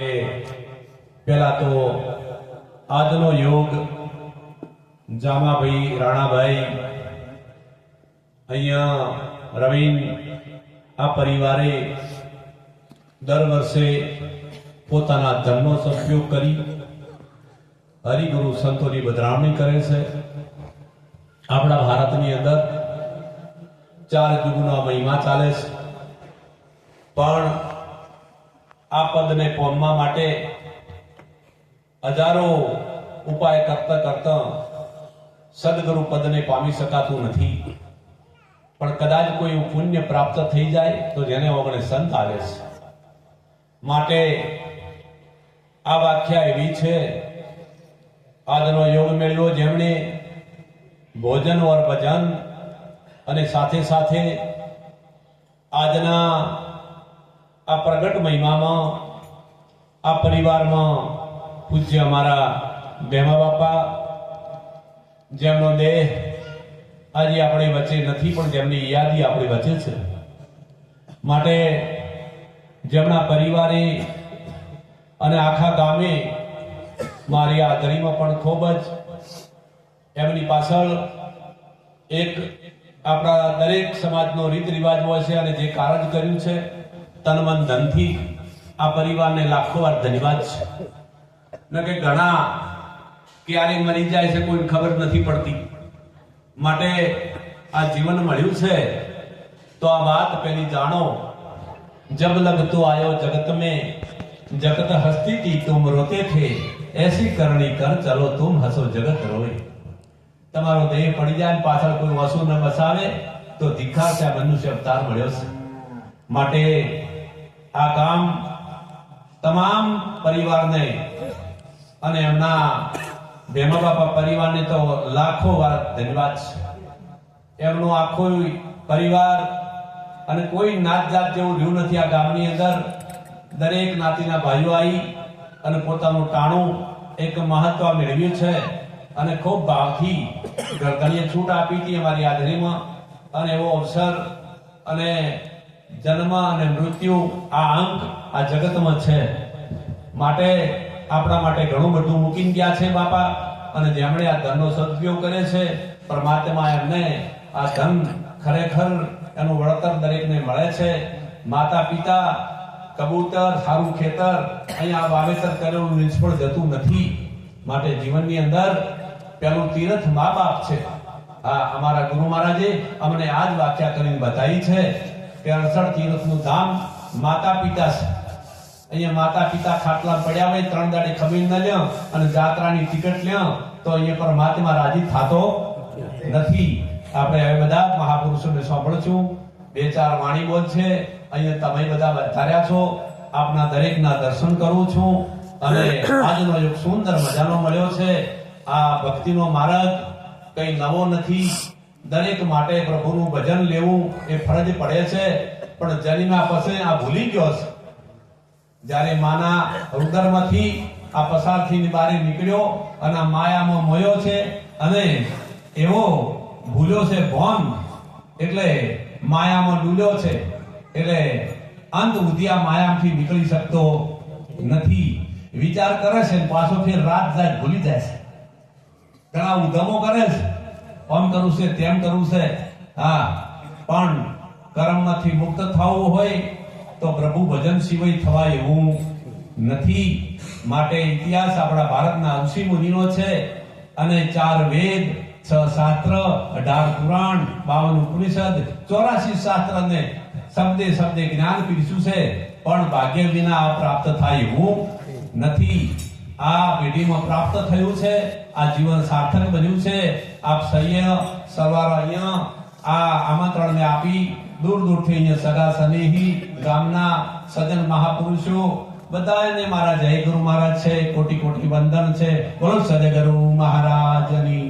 पहला तो आजनो योग जामाभाई राणाभाई अहिया रवीन आ परिवारे दर वर्षे पोताना धननो सदुपयोग करी हरिगुरु संतोनी बदनामी करे छे। आपणा भारतनी अंदर 4 युगनो महिमा चाले छे, पण आ पदने पामवा माटे हजारों उपाय करता करता सदगुरु पदने पामी शकातुं नथी। पण कदाच कोई पुण्य प्राप्त थई जाए तो जेने ओगणे संत आवे छे। माटे आ व्याख्या एवी छे, आजनो योग मेळ्यो जेमणे भोजन और भजन अने साथे साथे आजना आ प्रगट महिमा में आ परिवार में पूज्य अमारा बेमा बापा जेमनो देह आज अपनी वच्चे नहीं पण जेमनी यादी अपनी वच्चे छे। माटे जेमना परिवारे अने आखा गामे मारी हाजरी में पण खूब ज एमनी पाछळ एक आपणा दरेक समाजनो रीत रिवाज होय छे अने जे कारण कर्युं छे तन मन धन थी आ परिवार ने लाखों बार धन्यवाद छे। न के घणा क्यारे मरी जाए छे कोई खबर नहीं पड़ती। माटे आ जीवन मळ्युं छे तो आ बात पहली जानो, जब लग तो आयो जगत में जगत हस्ती थी तुम रोते थे, ऐसी करनी कर चलो तुम हसो जगत रोए। तमारो देह पड़ी जाए पाछळ कोई वसु न बसावे तो धिक्कार से मनुष्य अवतार मळ्यो छे। माटे आ काम तमाम परिवार ने अने एमना बेमा बापा परिवार ने तो लाखों बार धन्यवाद छे। एमनो आखो परिवार अने कोई नात जात जेवुं रह्युं नथी। आ गामनी अंदर दरेक नातीना भाईओ आई अने पोतानुं टाणुं एक महत्व मेळव्युं छे अने खूब भावथी घणीए छूट आपी हती अमारी हाजरीमां। अने एवो अवसर अने जन्म अने मृत्यु आ अंक आ जगत में छे। माटे आपणा माटे घणुं बधुं मूकीने गया छे बापा, अने जेमणे आ धननो सदुपयोग करे छे परमात्मा एमने आ धन खरेखर एनुं वळतर दरेकने मळे छे। माता पिता कबूतर सारू खेतर अहींया वावेतर करेલું નિષ્ફળ જતું નથી। માટે જીવનની અંદર પેલું તીર્થ મા બાપ છે। આ અમારા ગુરુ મહારાજે અમને આ જ વ્યાખ્યા કરીને બતાવી છે કે 68 તીર્થનું ધામ માતા પિતા છે। અહીંયા માતા પિતા ખાટલા પડ્યા હોય 3 દાડે ખમીર ન લ્યો અને જાત્રાની ટિકિટ લ્યો તો અહીંયા પરમાત્મા રાજી થાતો નથી। આપણે હવે બધા મહાપુરુષોને સાંભળશું, 2-4 વાણી બોલ છે। અહીંયા તમે બધા વધાર્યા છો, આપના દરેકના દર્શન કરું છું અને આજનો એક સુંદર મજાનો મળ્યો છે। આ ભક્તિનો માર્ગ કઈ નવો નથી। દરેક માટે પ્રભુનું ભજન લેવું એ ફરજ પડે છે। પણ જન્મ્યા પછી આ ભૂલી ગયો છે। જ્યારે માના ઉદરમાંથી આ પસાર થઈને બહાર નીકળ્યો અને આ માયામાં મોયો છે અને એવો ભૂલ્યો છે ભોન, એટલે માયામાં ડૂલ્યો છે, એટલે અંત સુધી આ માયામાંથી નીકળી શકતો નથી। વિચાર કરે છે પાછો ફેર રાત જાય ભૂલી જાય છે। ઘણા ઉધમો કરે છે, આમ કરવું છે તેમ કરવું છે। હા, પણ કર્મમાંથી મુક્ત થવું હોય તો પ્રભુ ભજન સિવાય થવાય એવું નથી। માટે ઇતિહાસ આપણા ભારતના ઋષિ મુનિનો છે અને 4 વેદ, 6 શાસ્ત્ર, 18 પુરાણ, 52 ઉપનિષદ, 84 શાસ્ત્રને શબ્દે શબ્દે જ્ઞાન પીરસ્યું છે। પણ ભાગ્ય વિના પ્રાપ્ત થાય એવું નથી। આ પેઢીમાં પ્રાપ્ત થયું છે, આ જીવન સાર્થક બન્યું છે। આપ સૈન્ય સવાર અહીંયા આ આમંત્રણને આપી दूर दूर थी अहींया सगा सनेही गामना सजन महापुरुषो बधाने मारा जय गुरु महाराज छे, कोटि कोटि वंदन छे। बोलो सदगुरु महाराजनी।